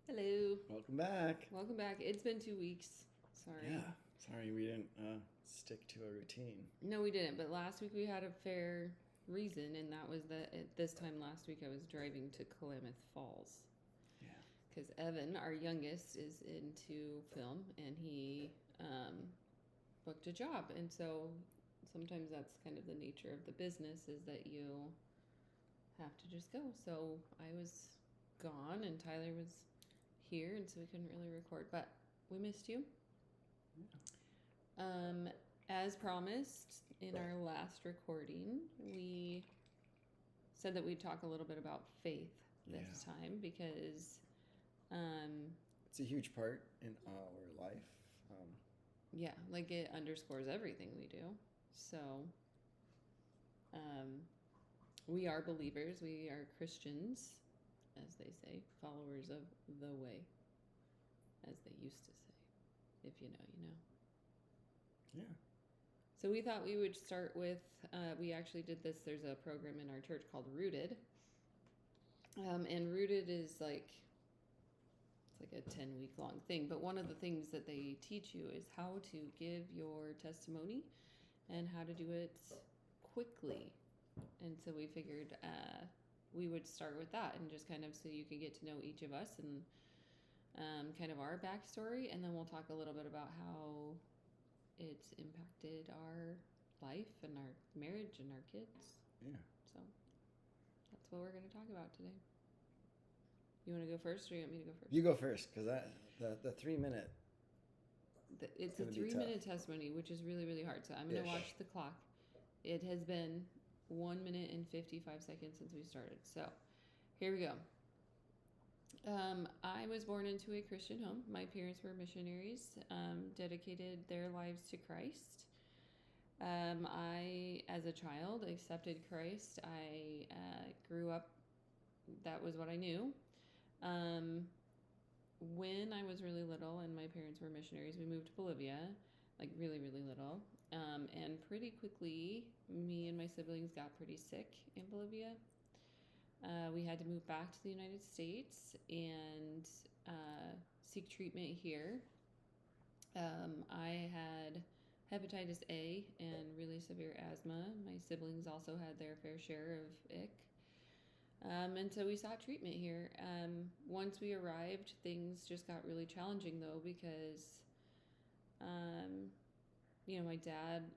Hello. Welcome back. Welcome back. It's been 2 weeks. Sorry. Yeah, sorry we didn't stick to a routine. No, we didn't. But last week we had a fair reason, and that was that at this time last week I was driving to Klamath Falls. Yeah. Because Evan, our youngest, is into film, and he booked a job. And so sometimes that's kind of the nature of the business is that you have to just go. So I was gone, and Tyler was here, and so we couldn't really record. But we missed you. Yeah. As promised in our last recording, we said that we'd talk a little bit about faith this time because, it's a huge part in our life. yeah, like it underscores everything we do. So, we are believers, we are Christians, as they say, followers of the way, as they used to say. If you know, you know. Yeah. So we thought we would start with, we actually did this, there's a program in our church called Rooted. And Rooted is it's like a 10-week long thing. But one of the things that they teach you is how to give your testimony and how to do it quickly. And so we figured we would start with that and just kind of so you could get to know each of us and kind of our backstory. And then we'll talk a little bit about how it's impacted our life and our marriage and our kids. Yeah. So that's what we're going to talk about today. You want to go first, or you want me to go first? You go first, because the 3 minute. It's a 3-minute testimony, which is really, really hard. So I'm going to watch the clock. It has been 1 minute and 55 seconds since we started. So here we go. I was born into a Christian home. My parents were missionaries, dedicated their lives to Christ. I, as a child, accepted Christ. I grew up, that was what I knew. When I was really little and my parents were missionaries, we moved to Bolivia, like really, really little. And pretty quickly, me and my siblings got pretty sick in Bolivia. We had to move back to the United States and seek treatment here. I had hepatitis A and really severe asthma. My siblings also had their fair share of ick. And so we sought treatment here. Once we arrived, things just got really challenging, though, because, my dad,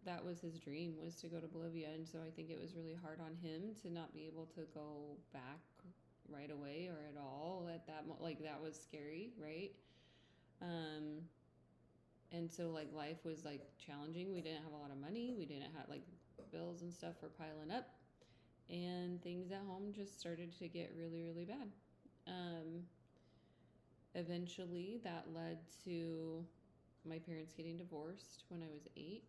that was his dream, was to go to Bolivia. And so I think it was really hard on him to not be able to go back right away or at all at that moment. Like, that was scary, right? And so, life was, challenging. We didn't have a lot of money. We didn't have, bills and stuff were piling up. And things at home just started to get really, really bad. Eventually, that led to my parents getting divorced when I was 8.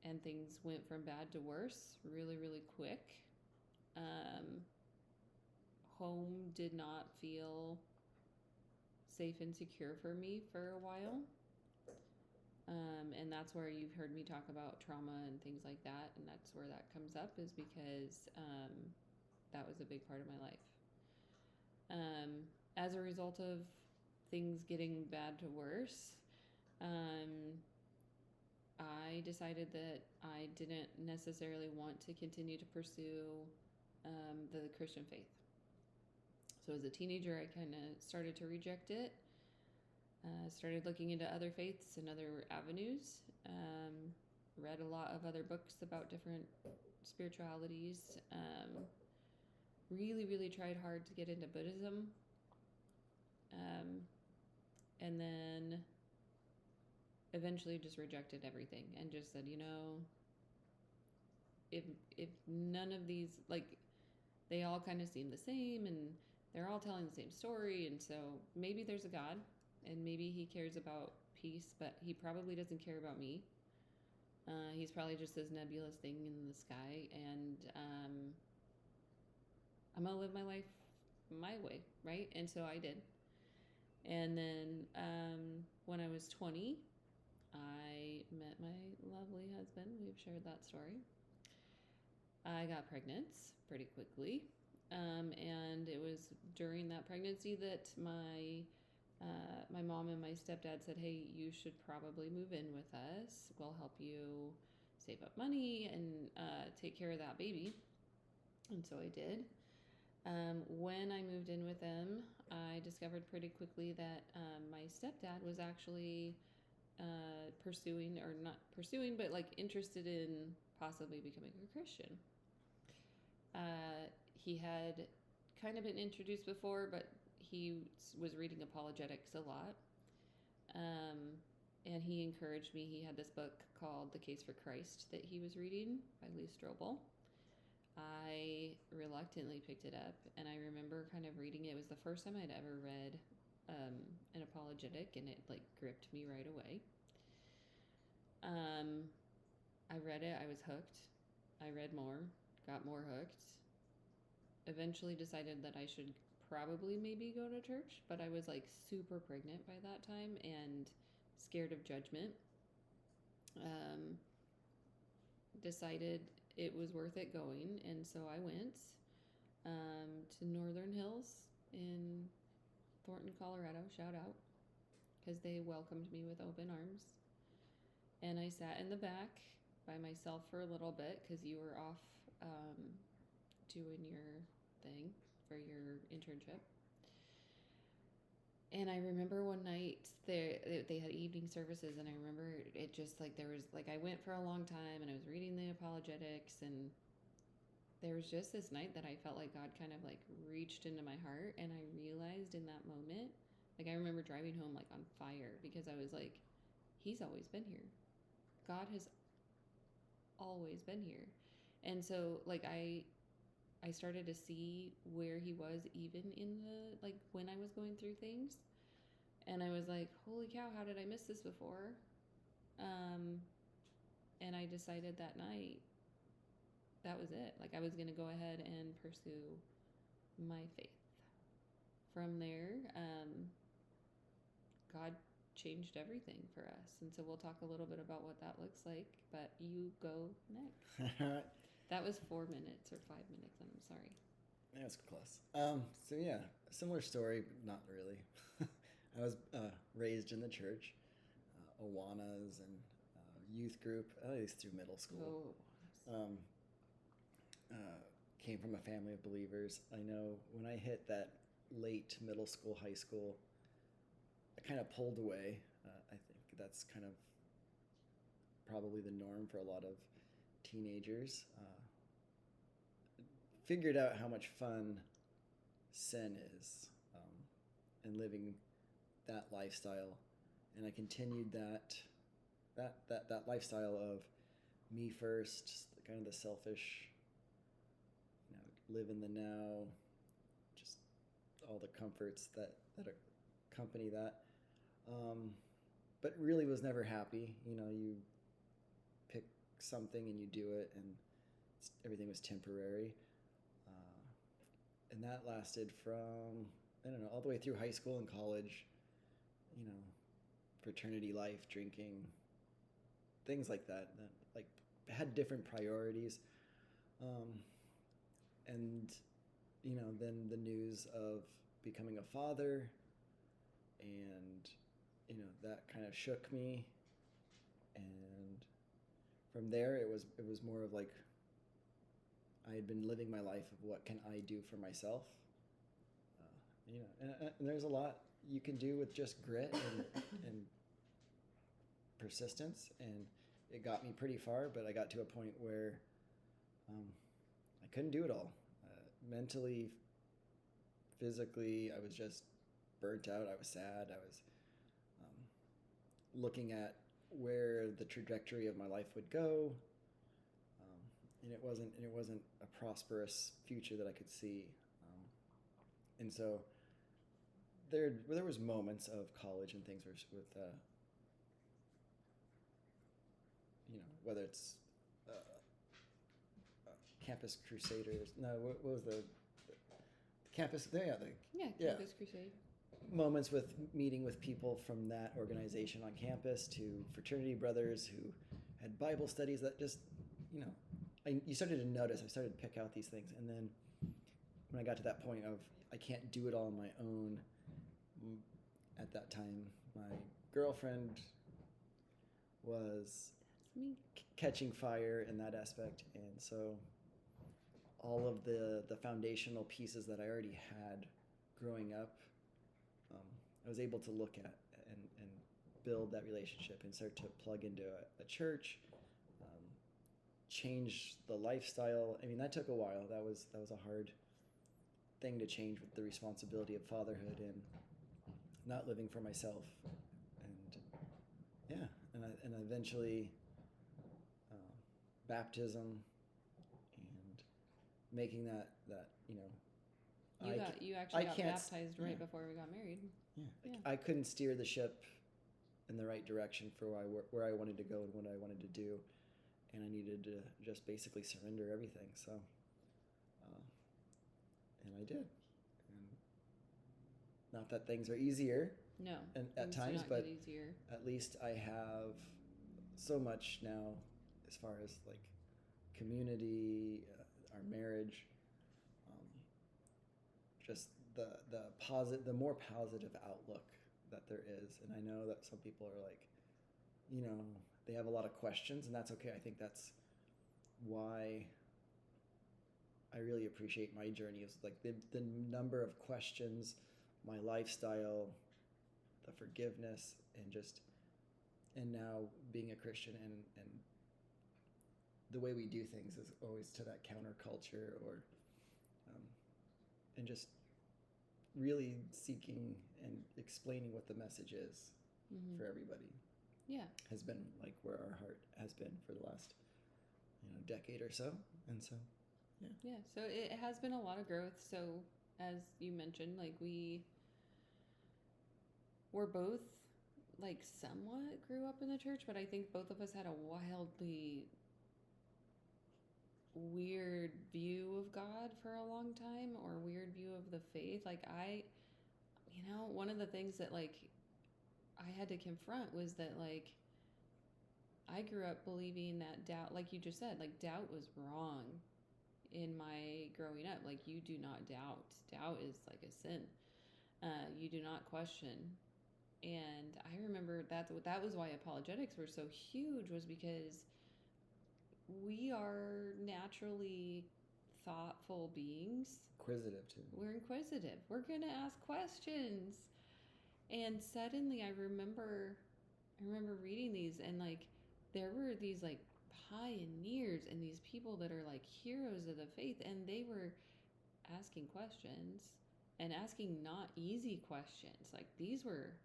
And things went from bad to worse really, really quick. Home did not feel safe and secure for me for a while. And that's where you've heard me talk about trauma and things like that. And that's where that comes up, is because that was a big part of my life. As a result of things getting bad to worse, I decided that I didn't necessarily want to continue to pursue the Christian faith. So as a teenager, I kind of started to reject it. Started looking into other faiths and other avenues. Read a lot of other books about different spiritualities. Really, really tried hard to get into Buddhism. And then eventually just rejected everything and just said, if none of these, they all kind of seem the same and they're all telling the same story, and so maybe there's a God and maybe he cares about peace, but he probably doesn't care about me. He's probably just this nebulous thing in the sky, and I'm gonna live my life my way, right? And so I did. And then when I was 20, I met my lovely husband. We've shared that story. I got pregnant pretty quickly. And it was during that pregnancy that my mom and my stepdad said, "Hey, you should probably move in with us. We'll help you save up money and take care of that baby." And so I did. When I moved in with them, I discovered pretty quickly that my stepdad was actually pursuing, or not pursuing, but like interested in possibly becoming a Christian. He had kind of been introduced before, but he was reading apologetics a lot. And he encouraged me. He had this book called The Case for Christ that he was reading by Lee Strobel. I reluctantly picked it up, and I remember kind of reading it. It was the first time I'd ever read an apologetic, and it like gripped me right away. I read it. I was hooked. I read more, got more hooked. Eventually decided that I should probably maybe go to church, but I was like super pregnant by that time and scared of judgment. Decided it was worth it going, and so I went to Northern Hills in Thornton, Colorado. Shout out, because they welcomed me with open arms. And I sat in the back by myself for a little bit because you were off doing your thing for your internship. And I remember one night they had evening services, and I remember it just like there was like I went for a long time, and I was reading the apologetics, and there was just this night that I felt like God kind of like reached into my heart, and I realized in that moment, like I remember driving home like on fire because I was like, He's always been here. God has always been here. And so like I started to see where he was even in the like when I was going through things, and I was like, holy cow, how did I miss this before? And I decided that night that was it. Like I was going to go ahead and pursue my faith. From there, God changed everything for us, and so we'll talk a little bit about what that looks like, but you go next. That was 4 minutes or 5 minutes. I'm sorry. That was close. So yeah, similar story, but not really. I was raised in the church, Awanas and youth group, at least through middle school. Came from a family of believers. I know when I hit that late middle school, high school, I kind of pulled away. I think that's kind of probably the norm for a lot of teenagers. Figured out how much fun sin is, and living that lifestyle, and I continued that lifestyle of me first, kind of the selfish, live in the now, just all the comforts that accompany that, but really was never happy. You pick something and you do it, and everything was temporary. And that lasted from, I don't know, all the way through high school and college, fraternity life, drinking, things like that like had different priorities. And, then the news of becoming a father, and, that kind of shook me. And from there, it was more of like, I had been living my life of what can I do for myself, and there's a lot you can do with just grit and persistence, and it got me pretty far, but I got to a point where I couldn't do it all. Mentally, physically, I was just burnt out. I was sad. I was looking at where the trajectory of my life would go. And it wasn't a prosperous future that I could see, and so there was moments of college and things with whether it's Campus Crusaders. No, what was the campus? Campus Crusade. Moments with meeting with people from that organization on campus, to fraternity brothers who had Bible studies that just you started to notice. I started to pick out these things, and then when I got to that point of I can't do it all on my own. At that time, my girlfriend was That's me. catching fire in that aspect, and so all of the foundational pieces that I already had growing up, I was able to look at and build that relationship and start to plug into a church, change the lifestyle. I mean, that took a while. That was a hard thing to change with the responsibility of fatherhood and not living for myself. And yeah, and eventually baptism and making that You actually got can't baptized right before we got married. Yeah. Yeah. I couldn't steer the ship in the right direction for where I wanted to go and what I wanted to do, and I needed to just basically surrender everything. So, and I did. And not that things are easier, No. and at things do times, not but get easier. at least I have so much now, as far as like community, our marriage, just the more positive outlook that there is. And I know that some people are like, they have a lot of questions, and that's okay. I think that's why I really appreciate my journey, is like the number of questions, my lifestyle, the forgiveness, and now being a Christian, and the way we do things is always to that counterculture, or and just really seeking and explaining what the message is for everybody. Yeah. Has been like where our heart has been for the last decade or so. And so Yeah, so it has been a lot of growth. So as you mentioned, like we're both like somewhat grew up in the church, but I think both of us had a wildly weird view of God for a long time, or weird view of the faith. Like one of the things that like I had to confront was that like I grew up believing that doubt, like you just said, like doubt was wrong in my growing up. Like, you do not doubt. Doubt is like a sin. You do not question. And I remember that was why apologetics were so huge, was because we are naturally thoughtful beings. Inquisitive too. We're inquisitive. We're going to ask questions. And suddenly I remember reading these, and like there were these like pioneers and these people that are like heroes of the faith, and they were asking questions, and asking not easy questions. Like, these were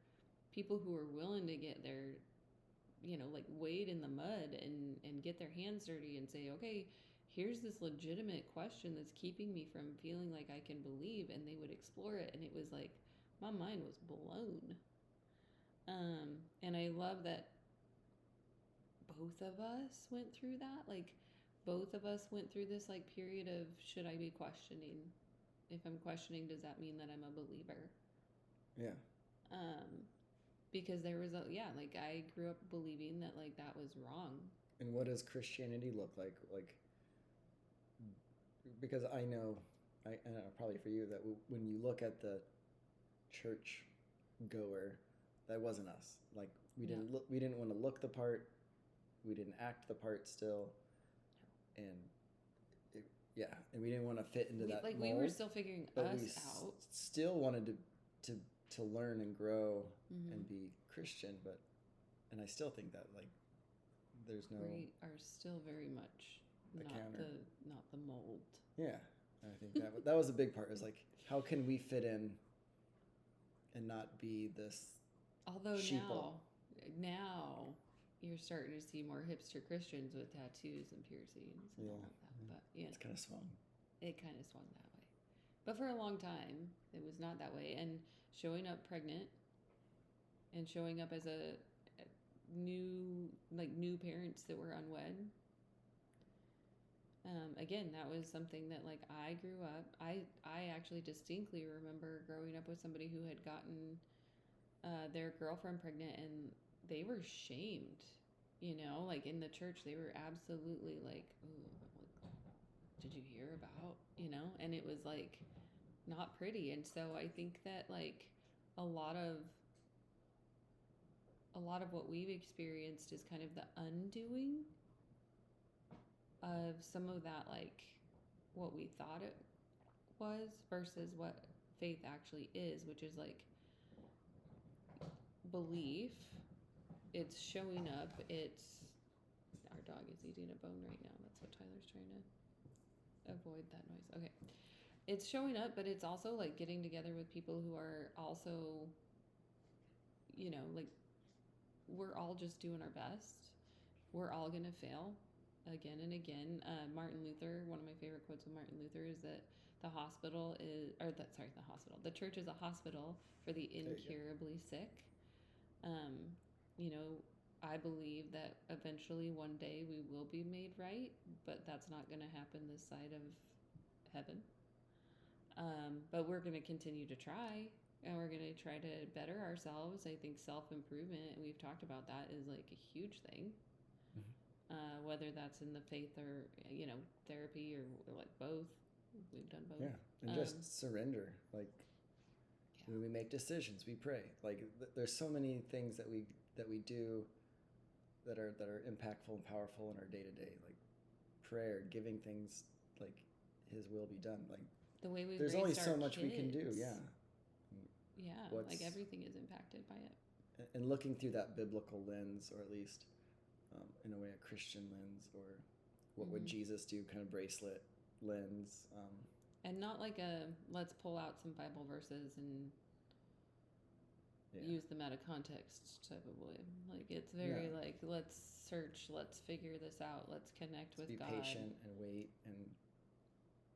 people who were willing to get their like wade in the mud and get their hands dirty and say, okay, here's this legitimate question that's keeping me from feeling like I can believe, and they would explore it. And it was like, my mind was blown. And I love that both of us went through that. Like, both of us went through this like period of, should I be questioning? If I'm questioning, does that mean that I'm a believer? Yeah. Because there was like I grew up believing that like that was wrong. And what does Christianity look like? Like, because I know probably for you, that when you look at the church goer, that wasn't us. Like, we didn't want to look the part, we didn't act the part still, and and we didn't want to fit into that mold. We were still figuring us out. Still wanted to learn and grow and be Christian, and I still think that like there's no. We are still very much not the mold. Yeah, I think that was a big part. Is like, how can we fit in and not be this? Although sheeple. now you're starting to see more hipster Christians with tattoos and piercings and all of that. But it's kind of swung. It kind of swung that way. But for a long time, it was not that way. And showing up pregnant and showing up as a new parents that were unwed. Again, that was something that like I grew up. I actually distinctly remember growing up with somebody who had gotten their girlfriend pregnant, and they were shamed. Like in the church, they were absolutely like, "Ooh, did you hear about?" And it was like, not pretty. And so I think that like a lot of a lot of what we've experienced is kind of the undoing of some of that, like what we thought it was versus what faith actually is, which is like belief. It's showing up. It's our dog is eating a bone right now. That's what Tyler's trying to avoid that noise. Okay. It's showing up, but it's also like getting together with people who are also, like we're all just doing our best. We're all going to fail again and again. Martin Luther, one of my favorite quotes of Martin Luther is that the church is a hospital for the incurably sick. I believe that eventually one day we will be made right, but that's not going to happen this side of heaven. But we're going to continue to try, and we're going to try to better ourselves. I think self-improvement, and we've talked about that, is like a huge thing. Whether that's in the faith or, therapy or like both. We've done both. Yeah, and just surrender. Like, when we make decisions, we pray. Like, there's so many things that we do that are impactful and powerful in our day-to-day. Like prayer, giving things like His will be done. Like, the way we there's only so much kids. we can do. Yeah. Like everything is impacted by it. And looking through that biblical lens, or at least in a way a Christian lens, or what would Jesus do kind of bracelet lens. And not like a let's pull out some Bible verses and use them out of context type of way. Like it's very like let's search, let's figure this out, let's connect with God. Be patient and wait and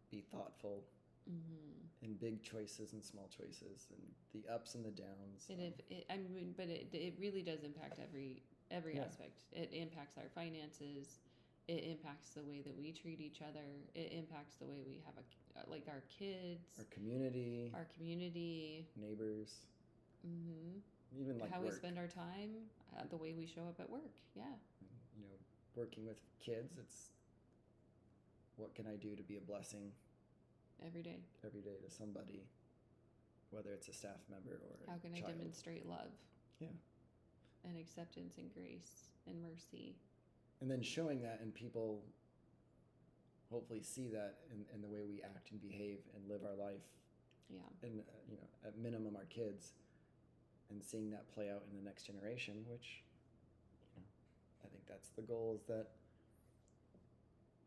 be thoughtful in big choices and small choices and the ups and the downs. It really does impact every aspect. It impacts our finances. It impacts the way that we treat each other. It impacts the way we have our kids, our community, neighbors, even like how work. We spend our time, the way we show up at work. Yeah. Working with kids, it's what can I do to be a blessing every day to somebody, whether it's a staff member or how can I demonstrate love? Yeah. And acceptance and grace and mercy. And then showing that, and people hopefully see that in the way we act and behave and live our life. Yeah. And at minimum our kids, and seeing that play out in the next generation, which I think that's the goal, is that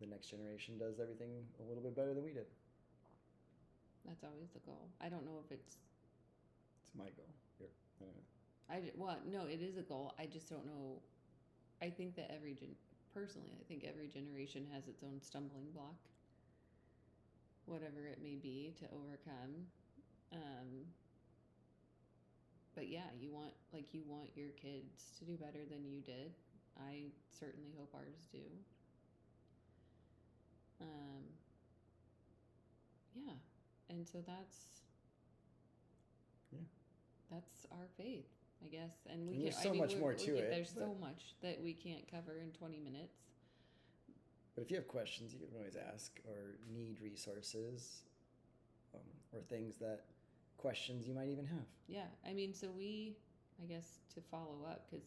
the next generation does everything a little bit better than we did. That's always the goal. I don't know if it's my goal. No, it is a goal. I just don't know. I think that personally, I think every generation has its own stumbling block, whatever it may be, to overcome. But yeah, you want your kids to do better than you did. I certainly hope ours do. Yeah. And so that's our faith, I guess. And there's so much more to it. There's so much that we can't cover in 20 minutes. But if you have questions, you can always ask, or need resources, or questions you might even have. Yeah. I mean, so I guess to follow up, because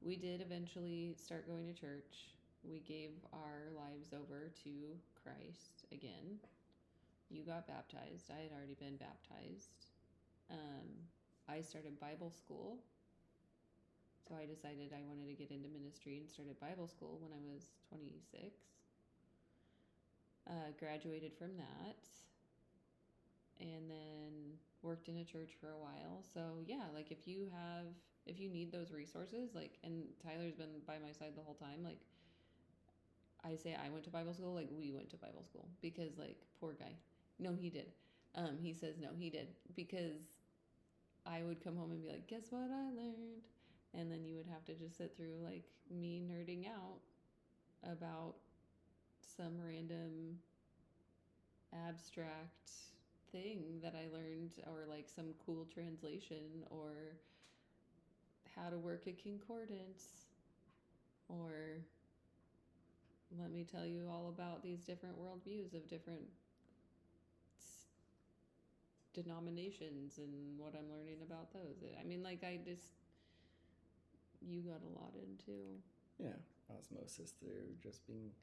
we did eventually start going to church. We gave our lives over to Christ again. You got baptized. I had already been baptized. I started Bible school. So I decided I wanted to get into ministry and started Bible school when I was 26. Graduated from that. And then worked in a church for a while. So yeah, like if you need those resources, like, and Tyler's been by my side the whole time, like I say I went to Bible school, like we went to Bible school, because like poor guy. No, he did. He says no, he did, because I would come home and be like, guess what I learned? And then you would have to just sit through like me nerding out about some random abstract thing that I learned, or like some cool translation, or how to work a concordance, or let me tell you all about these different worldviews of different denominations and what I'm learning about those. I mean, like, you got a lot into. Yeah, osmosis through just being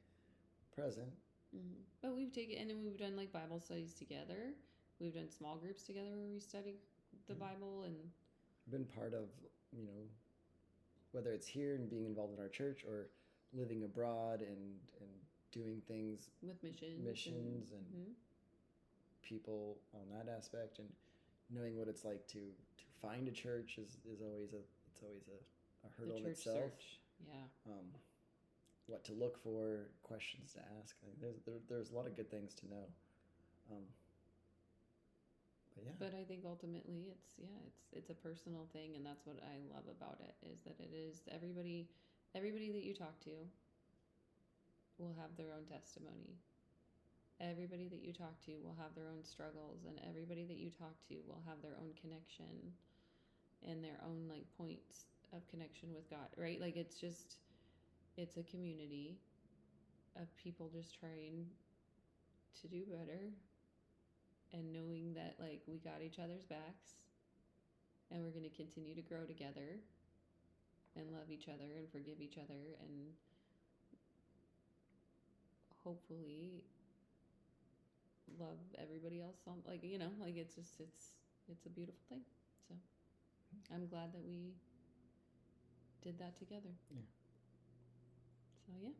present. Mm-hmm. But we've taken, and then we've done like Bible studies together. We've done small groups together where we study the Bible, and been part of, whether it's here and being involved in our church or living abroad and doing things with missions and mm-hmm. people on that aspect, and knowing what it's like to find a church is always a hurdle in itself. Search. Yeah. What to look for, questions to ask. There's a lot of good things to know. But yeah. But I think ultimately it's a personal thing, and that's what I love about it, is that it is everybody that you talk to will have their own testimony. Everybody that you talk to will have their own struggles, and everybody that you talk to will have their own connection and their own like points of connection with God, right? Like it's a community of people just trying to do better and knowing that like we got each other's backs and we're going to continue to grow together and love each other and forgive each other, and hopefully love everybody else on, like, like it's a beautiful thing. So I'm glad that we did that together. Yeah. So yeah.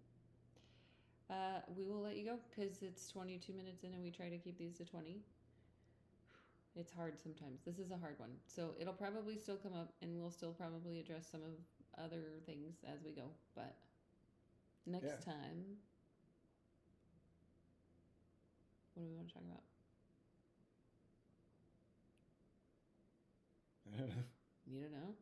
We will let you go because it's 22 minutes in and we try to keep these to 20. It's hard sometimes. This is a hard one. So it'll probably still come up and we'll still probably address some of other things as we go. But next time, what do we want to talk about? I don't know. You don't know?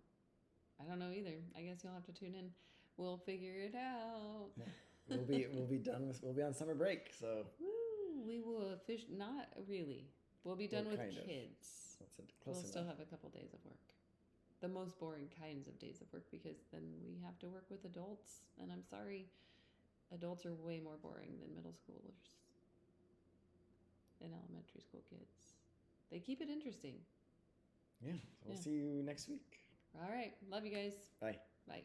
I don't know either. I guess you'll have to tune in. We'll figure it out. Yeah. We'll be on summer break, so Woo, we will not really. We'll be done with kids. We'll still have a couple days of work. The most boring kinds of days of work, because then we have to work with adults, and I'm sorry, adults are way more boring than middle schoolers and elementary school kids. They keep it interesting. Yeah. So we'll see you next week. All right. Love you guys. Bye. Bye.